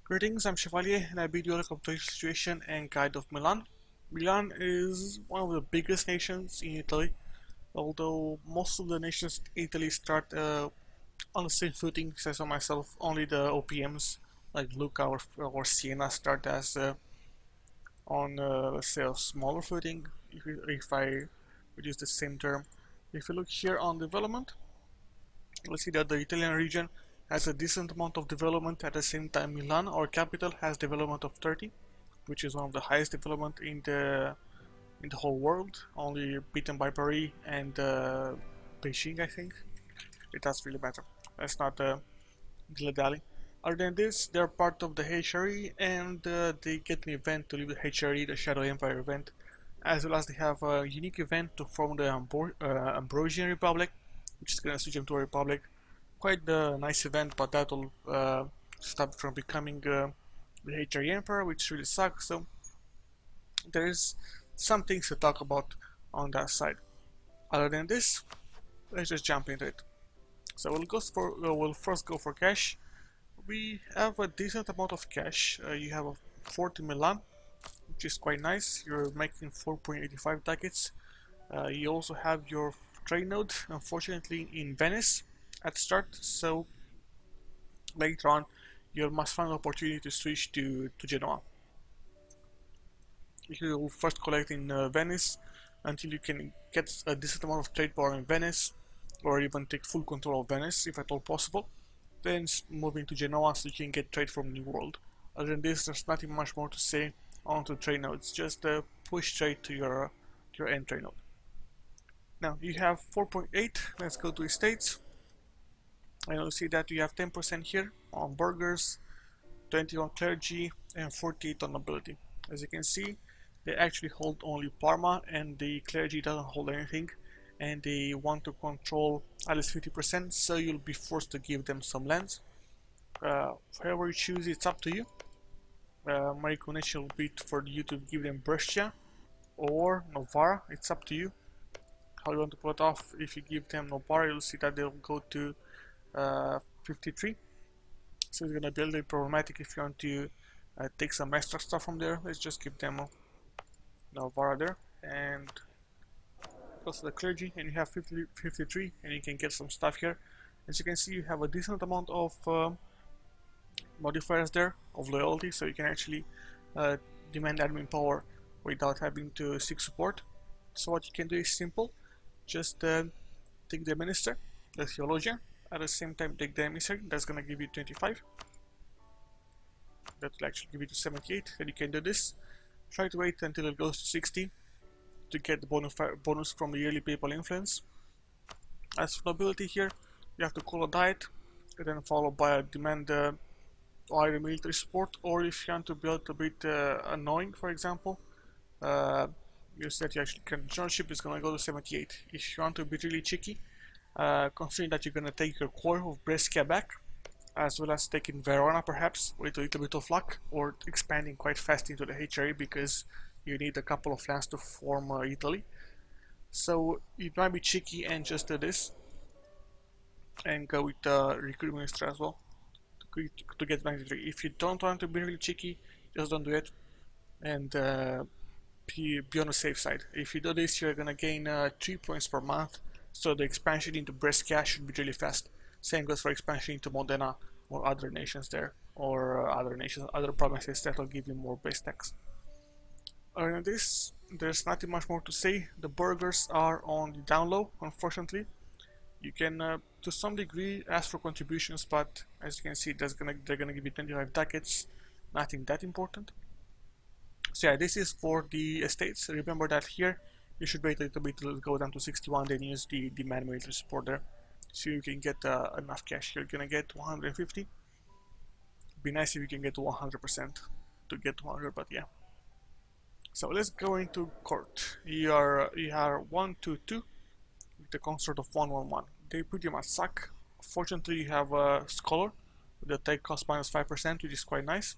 Greetings, I'm Chevalier and I'll be doing a complete situation and guide of Milan. Milan is one of the biggest nations in Italy, although most of the nations in Italy start on the same footing, says on myself, only the OPMs like Lucca or Siena start as on let's say a smaller footing, if I would use the same term. If you look here on development, we'll see that the Italian region has a decent amount of development. At the same time, Milan, our capital, has development of 30, which is one of the highest development in the whole world, only beaten by Paris and Beijing, I think. It doesn't really matter. That's not dilly-dally. Other than this, they're part of the HRE, and they get an event to leave the HRE, the Shadow Empire event, as well as they have a unique event to form the Ambrosian Republic, which is going to switch them to a republic. Quite a nice event, but that will stop from becoming the HRE Emperor, which really sucks. So there's some things to talk about on that side. Other than this, let's just jump into it. So we'll first go for cash. We have a decent amount of cash. You have a 40 Milan, which is quite nice. You're making 4.85 ducats. You also have your trade node, unfortunately, in Venice at start, so later on you must find an opportunity to switch to Genoa. You will first collect in Venice until you can get a decent amount of trade power in Venice, or even take full control of Venice if at all possible. Then moving to Genoa so you can get trade from New World. Other than this, there's nothing much more to say on the trade nodes, just push trade to your end trade node. Now you have 4.8, let's go to estates. And you'll see that you have 10% here on burghers, 20 on clergy, and 48 on nobility. As you can see, they actually hold only Parma, and the clergy doesn't hold anything, and they want to control at least 50%, so you'll be forced to give them some lands. Whoever you choose, it's up to you. My recommendation will be for you to give them Brescia or Novara. It's up to you how you want to pull it off. If you give them Novara, you'll see that they'll go to 53, so it's gonna be a little problematic if you want to take some extra stuff from there. Let's just give them Novara there, and also the clergy, and you have 53, and you can get some stuff here. As you can see, you have a decent amount of modifiers there of loyalty, so you can actually demand admin power without having to seek support. So what you can do is simple, just take the minister, the theologian. At the same time, take the emissary, that's gonna give you 25. That will actually give you to 78. Then you can do this. Try to wait until it goes to 60 to get the bonus from the yearly papal influence. As for nobility here, you have to call a diet, and then followed by a demand either military support, or if you want to be a little bit annoying, for example, you said you actually can. Generalship is gonna go to 78. If you want to be really cheeky, considering that you're going to take your core of Brescia back, as well as taking Verona perhaps with a little bit of luck, or expanding quite fast into the HRE because you need a couple of lands to form Italy. So it might be cheeky and just do this and go with Recruit Minister as well to get 93. If you don't want to be really cheeky, just don't do it and be on the safe side. If you do this, you're going to gain 3 points per month. So the expansion into Brescia should be really fast. Same goes for expansion into Modena or other nations there, or other provinces that will give you more base tax. Other than this, there's nothing much more to say. The burghers are on the down low, unfortunately. You can, to some degree, ask for contributions, but as you can see, they're gonna give you 25 ducats. Nothing that important. So yeah, this is for the estates. Remember that here you should wait a little bit to go down to 61, then use the demand military support there, so you can get enough cash. You're gonna get 150. Be nice if you can get to 100% to get 200, but yeah. So let's go into court. You are 1, 2, 2 with the consort of 1, 1, 1. They pretty much suck. Fortunately, you have a scholar with the take cost minus 5%, which is quite nice.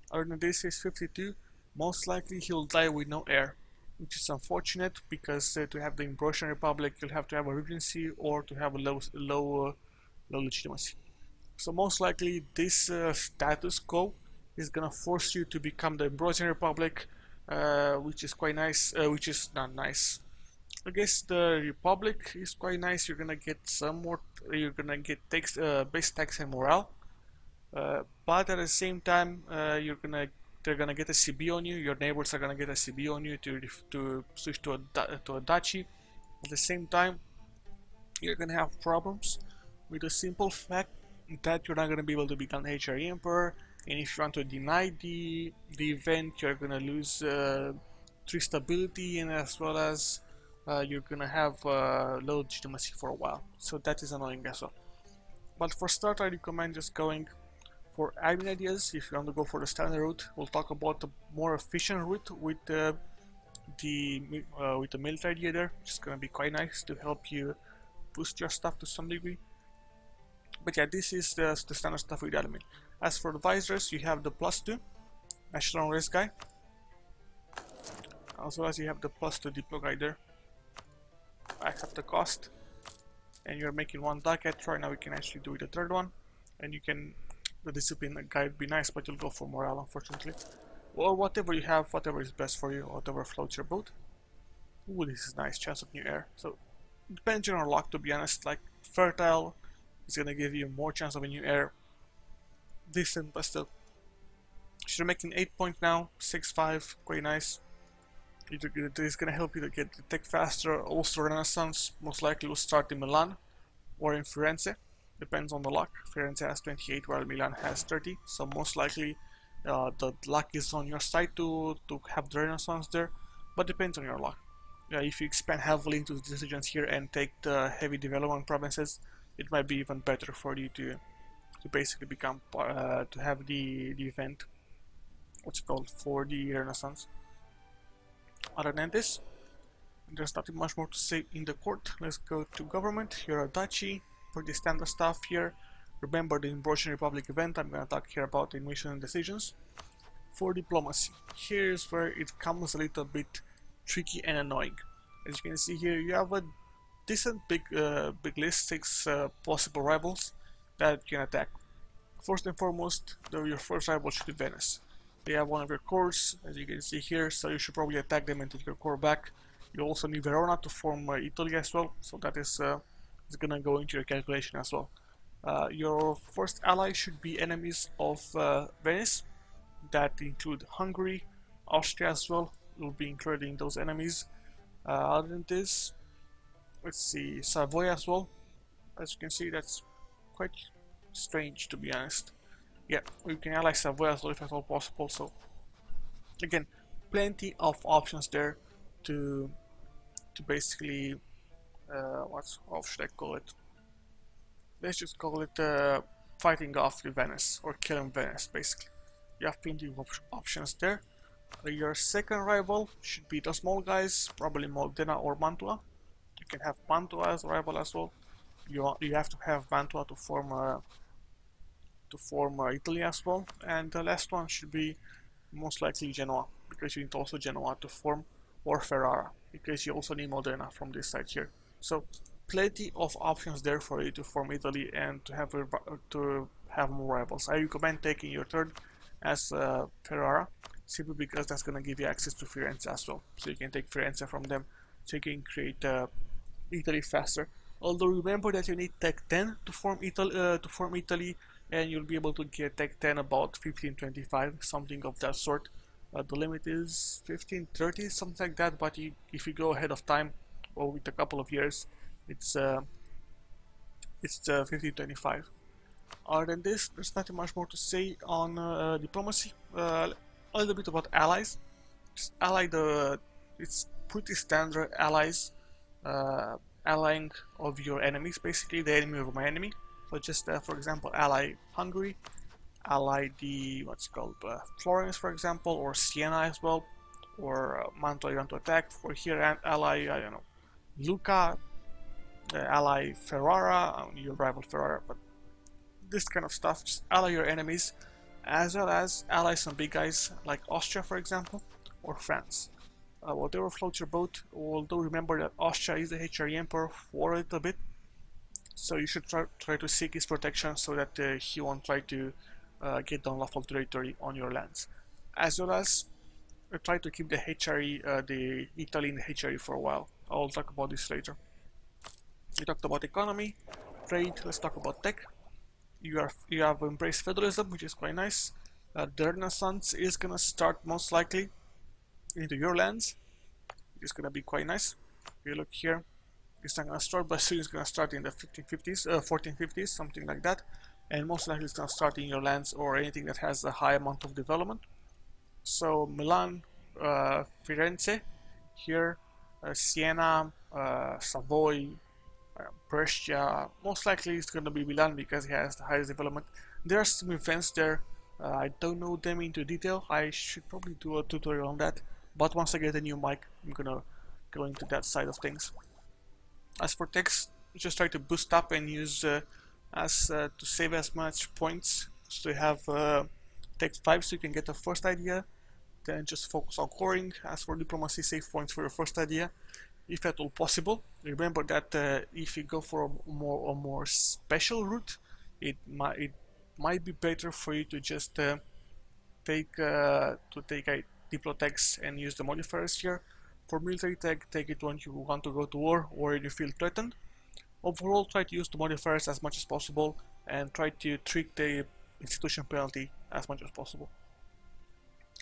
Other than this, is 52. Most likely he'll die with no heir, which is unfortunate because to have the Ambrosian Republic, you'll have to have a regency or to have a low legitimacy. So most likely this status quo is gonna force you to become the Ambrosian Republic, which is quite nice, which is not nice. I guess the Republic is quite nice. You're gonna get some more, you're gonna get base tax and morale, but at the same time, they're gonna get a CB on you. Your neighbors are gonna get a CB on you to switch to a duchy. At the same time, you're gonna have problems with the simple fact that you're not gonna be able to become HRE Emperor, and if you want to deny the event, you're gonna lose 3 stability, and as well as you're gonna have low legitimacy for a while. So that is annoying as well. But for start, I recommend just going for admin ideas. If you want to go for the standard route, we'll talk about the more efficient route with the military idea there. It's gonna be quite nice to help you boost your stuff to some degree. But yeah, this is the standard stuff with admin. As for advisors, you have the +2 national risk guy, as well as you have the +2 diplo guy there. I have the cost, and you're making 1 ducat. Right now we can actually do it a 3rd one, and you can, the discipline guy would be nice, but you'll go for morale unfortunately. Or whatever you have, whatever is best for you, whatever floats your boat. Ooh, this is nice, chance of new air. So depends on your luck, to be honest. Like fertile is gonna give you more chance of a new air. Decent, but still. You're making 8 points now, 6-5, quite nice. It's gonna help you to get the tech faster. Also, Renaissance most likely will start in Milan or in Firenze. Depends on the luck. Firenze has 28 while Milan has 30. So most likely the luck is on your side to have the Renaissance there. But depends on your luck. If you expand heavily into the decisions here and take the heavy development provinces, it might be even better for you to basically become to have the event, what's it called, for the Renaissance. Other than this, there's nothing much more to say in the court. Let's go to government. Here are duchy, pretty standard stuff here. Remember the Ambrosian Republic event. I'm gonna talk here about the mission and decisions. For diplomacy, here's where it comes a little bit tricky and annoying. As you can see here, you have a decent big list, 6 possible rivals that you can attack. First and foremost, your first rival should be Venice. They have one of your cores, as you can see here, so you should probably attack them and take your core back. You also need Verona to form Italy as well, so that is gonna go into your calculation as well. Your first ally should be enemies of Venice. That include Hungary, Austria as well, will be included in those enemies. Other than this, let's see, Savoy as well. As you can see, that's quite strange, to be honest. Yeah, we can ally Savoy as well if at all possible. So again, plenty of options there to basically how should I call it? Let's just call it fighting off the Venice or killing Venice. Basically, you have plenty of options there. Your second rival should be the small guys, probably Modena or Mantua. You can have Mantua as a rival as well. You have to have Mantua to form Italy as well, and the last one should be most likely Genoa, because you need also Genoa to form, or Ferrara, because you also need Modena from this side here. So plenty of options there for you to form Italy and to have more rivals. I recommend taking your third as Ferrara, simply because that's gonna give you access to Firenze as well. So you can take Firenze from them, so you can create Italy faster. Although remember that you need Tech 10 to form Italy, and you'll be able to get Tech 10 about 1525, something of that sort. The limit is 1530, something like that, but if you go ahead of time or with a couple of years, it's 1525. Other than this, there's nothing much more to say on diplomacy. A little bit about allies. Just it's pretty standard allies, allying of your enemies, basically the enemy of my enemy. So just for example, ally Hungary, ally the Florence, for example, or Siena as well, or Mantua you want to attack. For here, and ally I don't know, Lucca, ally Ferrara, your rival Ferrara. But this kind of stuff, just ally your enemies, as well as ally some big guys like Austria, for example, or France. Whatever floats your boat. Although remember that Austria is the HRE Emperor for a little bit, so you should try to seek his protection so that he won't try to get the unlawful territory on your lands, as well as try to keep the HRE, the Italy in the HRE for a while. I'll talk about this later. We talked about economy, trade. Let's talk about tech. You have embraced feudalism, which is quite nice. The Renaissance is gonna start most likely into your lands. It's gonna be quite nice. If you look here, it's not gonna start, but soon it's gonna start in the 1550s, 1450s, something like that, and most likely it's gonna start in your lands or anything that has a high amount of development. So Milan, Firenze, here, Siena, Savoy, Brescia, most likely it's going to be Milan because it has the highest development. There are some events there, I don't know them into detail. I should probably do a tutorial on that, but once I get a new mic, I'm gonna go into that side of things. As for text, just try to boost up and use to save as much points, so you have text 5 so you can get the first idea, then just focus on coring. As for diplomacy, save points for your first idea if at all possible. Remember that if you go for a more special route, it might be better for you to just take a diplotex and use the modifiers here. For military tech, take it when you want to go to war or you feel threatened. Overall, try to use the modifiers as much as possible and try to trick the institution penalty as much as possible.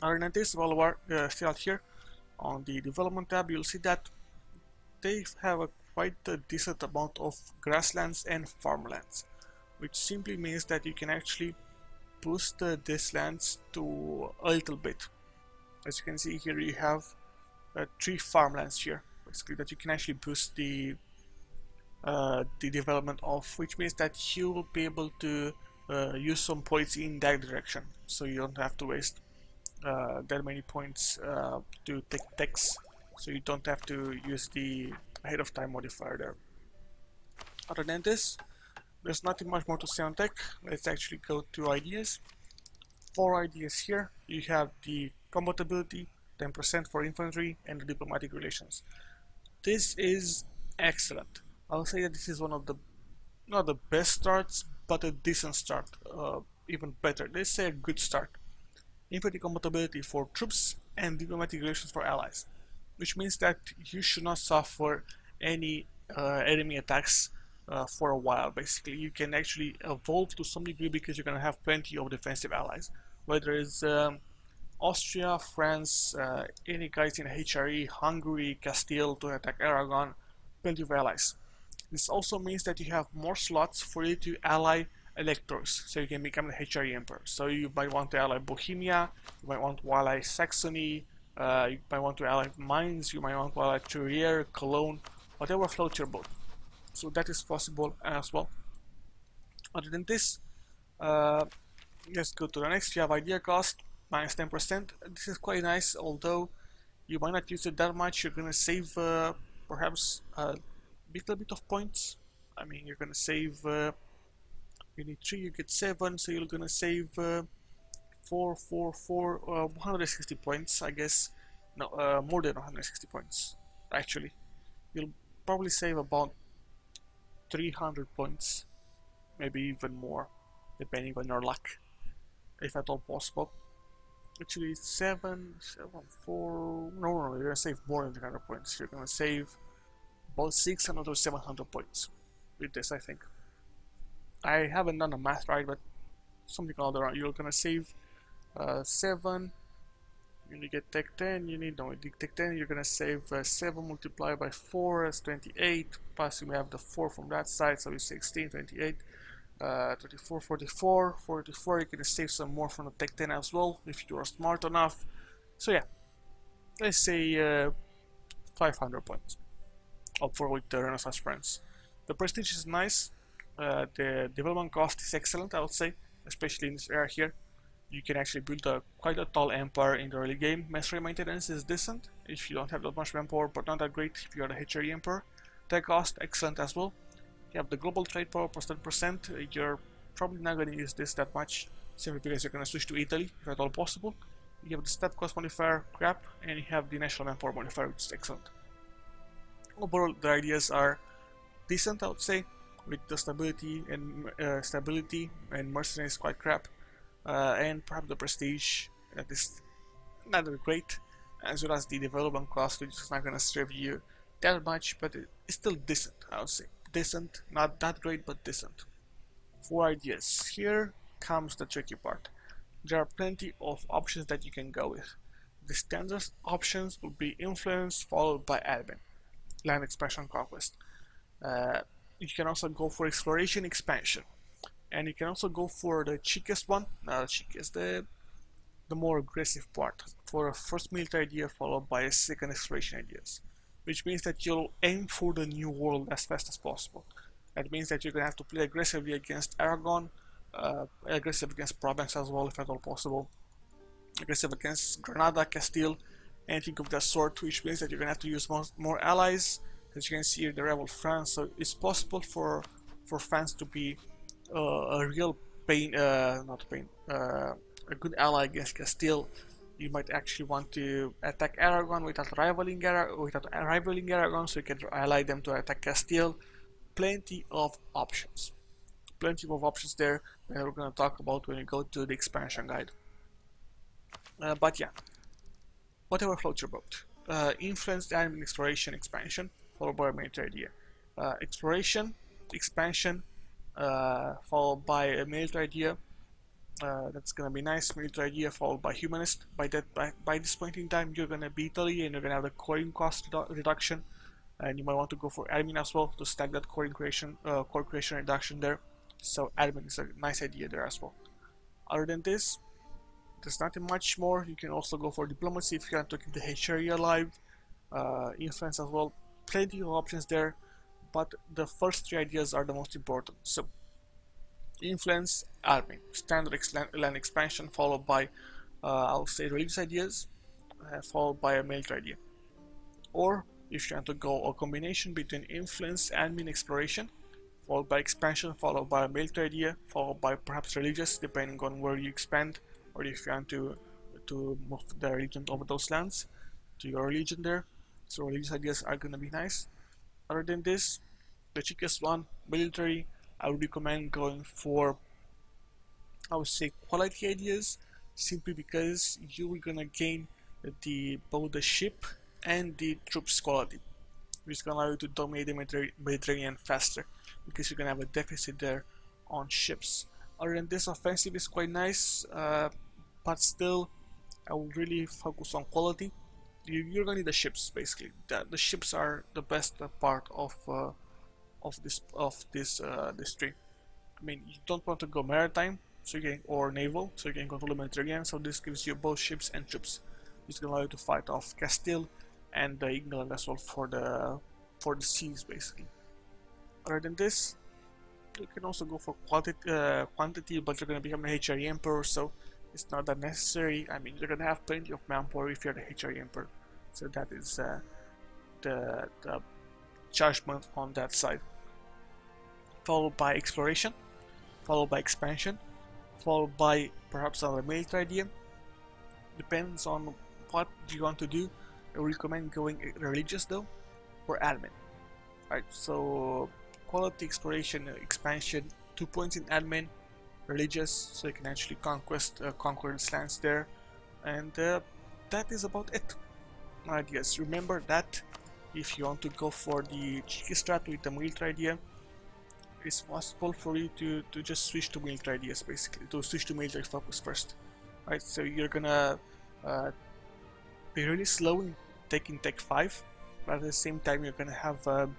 Other than this, while we're still out here on the development tab, you'll see that they have quite a decent amount of grasslands and farmlands, which simply means that you can actually boost these lands to a little bit. As you can see here, you have 3 farmlands here, basically, that you can actually boost the development of, which means that you will be able to use some points in that direction, so you don't have to waste that many points to take techs, so you don't have to use the ahead of time modifier there. Other than this, there's nothing much more to say on tech. Let's actually go to ideas. 4 ideas here. You have the combatability, 10% for infantry, and the diplomatic relations. This is excellent. I'll say that this is one of the, not the best starts, but a decent start. Even better. Let's say a good start. Infantry combatability for troops and diplomatic relations for allies, which means that you should not suffer any enemy attacks for a while. Basically, you can actually evolve to some degree because you're going to have plenty of defensive allies, whether it's Austria, France, any guys in HRE, Hungary, Castile to attack Aragon, plenty of allies. This also means that you have more slots for you to ally electors, so you can become the HRE emperor. So you might want to ally Bohemia, you might want to ally Saxony, you might want to ally Mainz, you might want to ally Trier, Cologne, whatever floats your boat. So that is possible as well. Other than this, let's go to the next. You have idea cost minus 10%. This is quite nice, although you might not use it that much. You're gonna save perhaps a little bit of points. I mean, you're gonna save. You need 3, you get 7, so you're gonna save 160 points, I guess. No, more than 160 points, actually. You'll probably save about 300 points, maybe even more, depending on your luck, if at all possible. Actually, 4, no, you're gonna save more than 300 points. You're gonna save about 600 or 700 points with this, I think. I haven't done the math right, but something all around. You're gonna save 7. You get tech 10. You need tech 10. You're gonna save 7 multiplied by 4 is 28. Plus you have the 4 from that side, so it's 16, 28, 34, 44, 44. You're gonna save some more from the tech 10 as well if you are smart enough. So yeah, let's say 500 points. Up for with the Renaissance France. The prestige is nice. The development cost is excellent, I would say, especially in this era here. You can actually build quite a tall empire in the early game. Mastery maintenance is decent if you don't have that much manpower, but not that great if you are the HRE emperor. Tech cost, excellent as well. You have the global trade power plus 10%. You're probably not going to use this that much, simply because you're going to switch to Italy if at all possible. You have the step cost modifier, crap, and you have the national manpower modifier, which is excellent. Overall, the ideas are decent, I would say, with the stability and mercenary is quite crap. and perhaps the prestige that is not that great, as well as the development cost, which is not going to serve you that much, but it's still decent. I would say decent, not that great, but decent. 4 ideas. Here comes the tricky part. There are plenty of options that you can go with. The standard options will be influence followed by admin, land expansion conquest. You can also go for exploration expansion, and you can also go for the cheapest one, not the cheapest, the more aggressive part, for a first military idea followed by a second exploration ideas, which means that you'll aim for the new world as fast as possible. That means that you're gonna have to play aggressively against Aragon, aggressive against Provence as well if at all possible, aggressive against Granada, Castile, anything of that sort, which means that you're gonna have to use more allies. As you can see here, the rebel France, so it's possible for France to be a real pain, not pain, a good ally against Castile. You might actually want to attack Aragon without rivaling Aragon, so you can ally them to attack Castile. Plenty of options there that we're going to talk about when we go to the expansion guide. But yeah, whatever floats your boat. Influence, admin, exploration, expansion, followed by a military idea. Exploration, expansion, followed by a military idea. That's gonna be nice. Military idea followed by humanist. By this point in time, you're gonna be Italy, and you're gonna have the coring cost reduction, and you might want to go for admin as well to stack that core creation reduction there. So admin is a nice idea there as well. Other than this, there's nothing much more. You can also go for diplomacy if you want to keep the HRE alive. Influence as well. Plenty of options there, but the first 3 ideas are the most important. So influence, admin, standard land expansion, followed by I'll say religious ideas, followed by a military idea. Or if you want to go a combination between influence, admin, exploration, followed by expansion, followed by a military idea, followed by perhaps religious, depending on where you expand, or if you want to move the religion over those lands to your religion there. So religious ideas are gonna be nice. Other than this, the cheapest one, military, I would recommend going for, I would say, quality ideas, simply because you're gonna gain both the ship and the troops quality, which is gonna allow you to dominate the Mediterranean faster, because you're gonna have a deficit there on ships. Other than this, offensive is quite nice, but still, I would really focus on quality. You're gonna need the ships, basically. The ships are the best part of this tree. I mean, you don't want to go maritime, so you can, or naval, so you can control the Mediterranean. So this gives you both ships and troops. It's gonna allow you to fight off Castile and England as well for the seas, basically. Other than this, you can also go for quantity, but you're gonna become a HRE Emperor, so it's not that necessary. I mean, you're gonna have plenty of manpower if you're the HRE Emperor. So that is the judgment on that side. Followed by exploration, followed by expansion, followed by perhaps another military idea. Depends on what you want to do. I recommend going religious though, or admin. Right, so quality, exploration, expansion, 2 points in admin, religious, so you can actually conquer the lands there, and that is about it. Ideas. Remember that if you want to go for the cheeky strat with the military idea, it's possible for you to just switch to military ideas, basically, to switch to military focus first. Right, so you're gonna be really slow in taking Tech 5, but at the same time you're gonna have to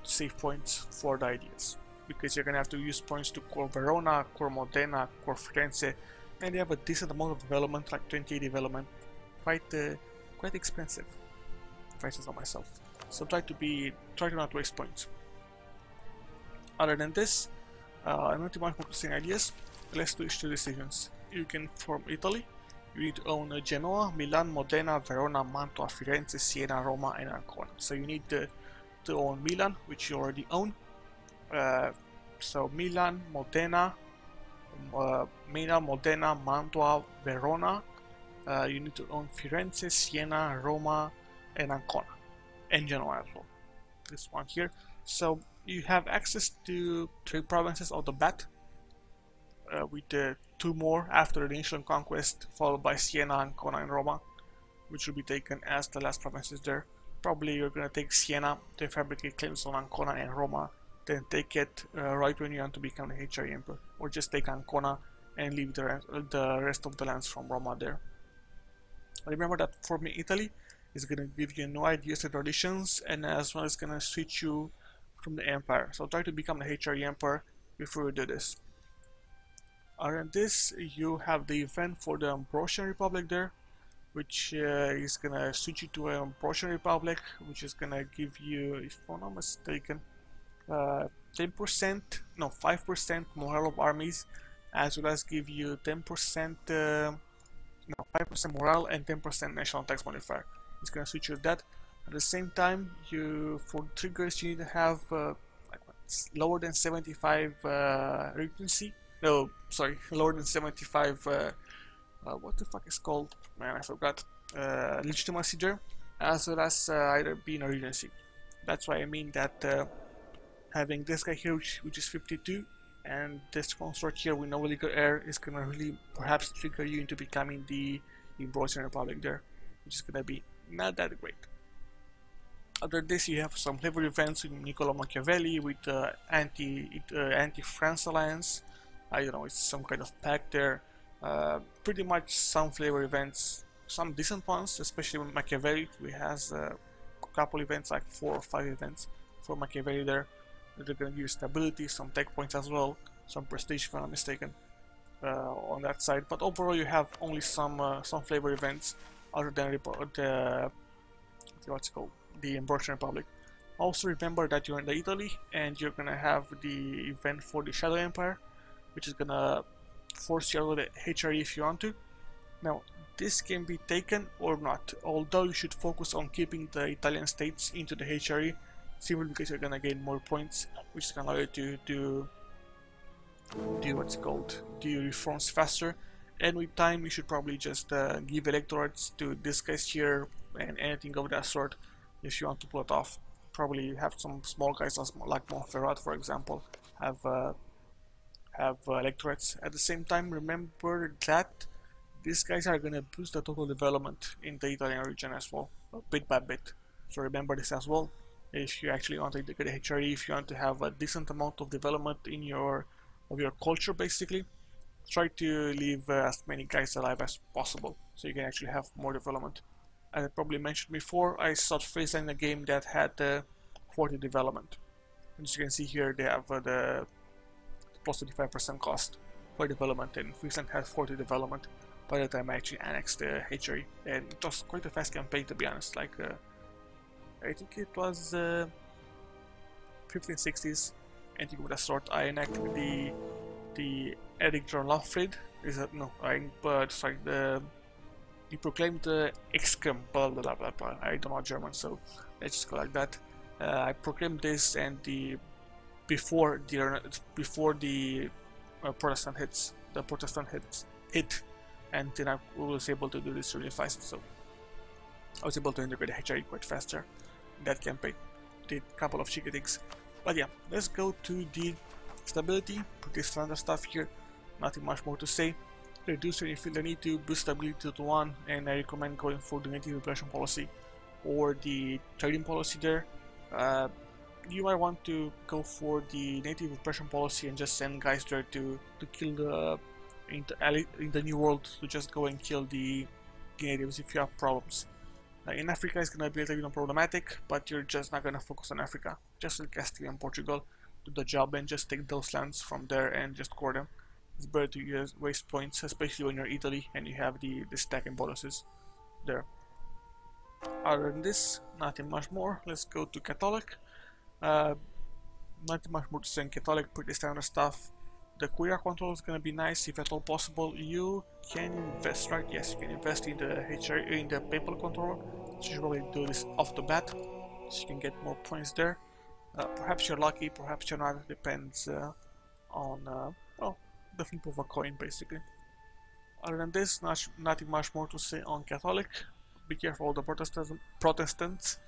save points for the ideas, because you're gonna have to use points to core Verona, core Modena, core Firenze, and they have a decent amount of development, like 28 development, quite expensive, if I say so myself. So try to not waste points. Other than this, I'm not much focusing ideas. Let's switch to decisions. You can form Italy. You need to own Genoa, Milan, Modena, Verona, Mantua, Firenze, Siena, Roma, and Ancona. So you need to own Milan, which you already own. So Milan, Modena, Mantua, Verona. You need to own Firenze, Siena, Roma, and Ancona, and Genoa as well. This one here. So you have access to 3 provinces out of the bat. with 2 more after the initial conquest, followed by Siena, Ancona, and Roma, which will be taken as the last provinces there. Probably you're gonna take Siena to fabricate claims on Ancona and Roma, then take it right when you want to become the HRE Emperor, or just take Ancona and leave the rest of the lands from Roma there. Remember that for me, Italy is gonna give you new ideas and traditions, and as well as gonna switch you from the empire. So try to become the HRE Emperor before you do this. Other than this, you have the event for the Ambrosian Republic there, which is gonna switch you to an Ambrosian Republic, which is gonna give you, if I'm not mistaken, 10%, no, 5% morale of armies, as well as give you 10%, no, 5% morale and 10% national tax modifier. It's gonna switch you to that. At the same time, for triggers you need to have lower than 75 regency. No, sorry, lower than 75. What the fuck is called? Man, I forgot. Legitimacy there, as well as either being a regency. That's why I mean that having this guy here, which is 52, and this consort here with no legal heir is gonna really perhaps trigger you into becoming the Ambrosian Republic there, which is gonna be not that great. Other than this, you have some flavor events with Niccolo Machiavelli with anti-France alliance. I don't know, it's some kind of pact there. Pretty much some flavor events, some decent ones, especially with Machiavelli. We has a couple events, like 4 or 5 events for Machiavelli there. They're going to give you stability, some tech points as well, some prestige if I'm not mistaken on that side. But overall, you have only some flavor events other than the Ambrosian Republic. Also remember that you're in Italy and you're gonna have the event for the Shadow Empire, which is gonna force you out of the HRE if you want to. Now, this can be taken or not, although you should focus on keeping the Italian states into the HRE, simply because you're gonna gain more points, which is gonna allow you to do reforms faster. And with time, you should probably just give electorates to these guys here and anything of that sort if you want to pull it off. Probably have some small guys like Montferrat, for example, have electorates. At the same time, remember that these guys are going to boost the total development in the Italian region as well, bit by bit. So remember this as well. If you actually want to integrate HRE, if you want to have a decent amount of development in your culture, basically, try to leave as many guys alive as possible, so you can actually have more development. As I probably mentioned before, I sought Friesland in a game that had 40 development. And as you can see here, they have the plus 25% cost for development, and Friesland had 40 development by the time I actually annexed the HRE. And it was quite a fast campaign, to be honest. Like, I think it was 1560s, anything of that sort. I enacted the Edict of Lafrid. He proclaimed the Excum, blah blah blah blah. I don't know German, so let's just go like that. I proclaimed this, and before the Protestant hit, and then I was able to do this really fast. So I was able to integrate the HRE quite faster in that campaign. Did a couple of cheeky things, but yeah, let's go to the stability. Pretty standard stuff here. Nothing much more to say. Reduce when you feel the need to, boost stability to 1, and I recommend going for the native repression policy or the trading policy there. You might want to go for the native repression policy and just send guys there to kill in the new world, to just go and kill the natives if you have problems. In Africa it's gonna be a little bit problematic, but you're just not gonna focus on Africa. Just like Castile and Portugal, do the job and just take those lands from there and just core them. It's better to waste points, especially when you're Italy and you have the stack and bonuses there. Other than this, nothing much more. Let's go to Catholic. Nothing much more to say in Catholic, pretty standard stuff. The Queer control is gonna be nice if at all possible. You can invest, right? Yes, you can invest in the Papal controller. So you should probably do this off the bat, so you can get more points there. Perhaps you're lucky, perhaps you're not. Depends on well, the flip of a coin, basically. Other than this, nothing much more to say on Catholic. Be careful of the Protestants,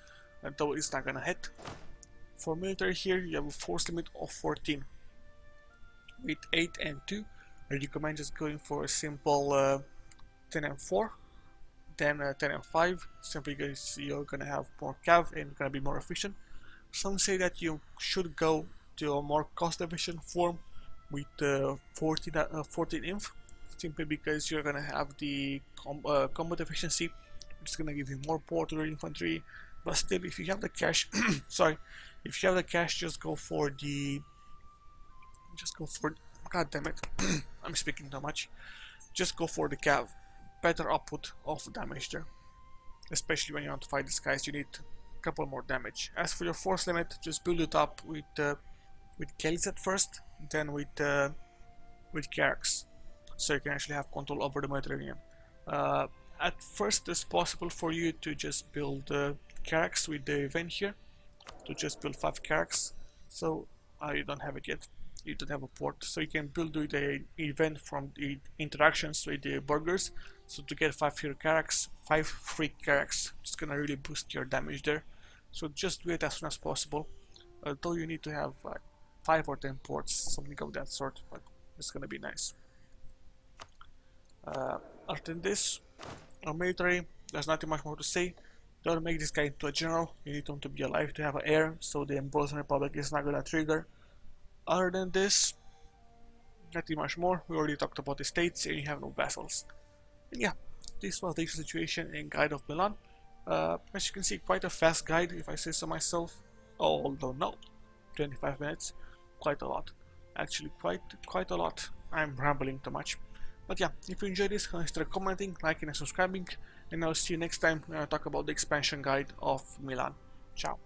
though it's not gonna hit. For military here, you have a force limit of 14 with 8 and 2. I recommend just going for a simple 10 and 4, then 10 and 5, simply because you're gonna have more cav and gonna be more efficient. Some say that you should go to a more cost-efficient form with 14 inf, simply because you're gonna have the combat efficiency, which is gonna give you more port to your infantry. But still, if you have the cash, sorry, if you have the cash, just go for God damn it, I'm speaking too much. Just go for the cav, better output of damage there. Especially when you want to fight these guys, you need a couple more damage. As for your force limit, just build it up with Kelly's at first, then with Carracks, so you can actually have control over the Mediterranean. At first, it's possible for you to just build Carracks with the event here, to just build 5 Carracks. So you don't have it yet. You don't have a port, so you can build with the event from the interactions with the burgers. So to get 5 free Carracks, it's gonna really boost your damage there. So just do it as soon as possible. Although you need to have like 5 or 10 ports, something of that sort, but it's gonna be nice. Other than this, on military, there's nothing much more to say. Don't make this guy into a general. You need him to be alive to have an heir, so the Emboldened Republic is not gonna trigger. Other than this, nothing much more. We already talked about the states, and you have no vassals. And yeah, this was the situation in Guide of Milan. As you can see, quite a fast guide, if I say so myself. Although no, 25 minutes, quite a lot. Actually, quite a lot. I'm rambling too much. But yeah, if you enjoyed this, consider commenting, liking, and subscribing. And I'll see you next time when I talk about the expansion guide of Milan. Ciao.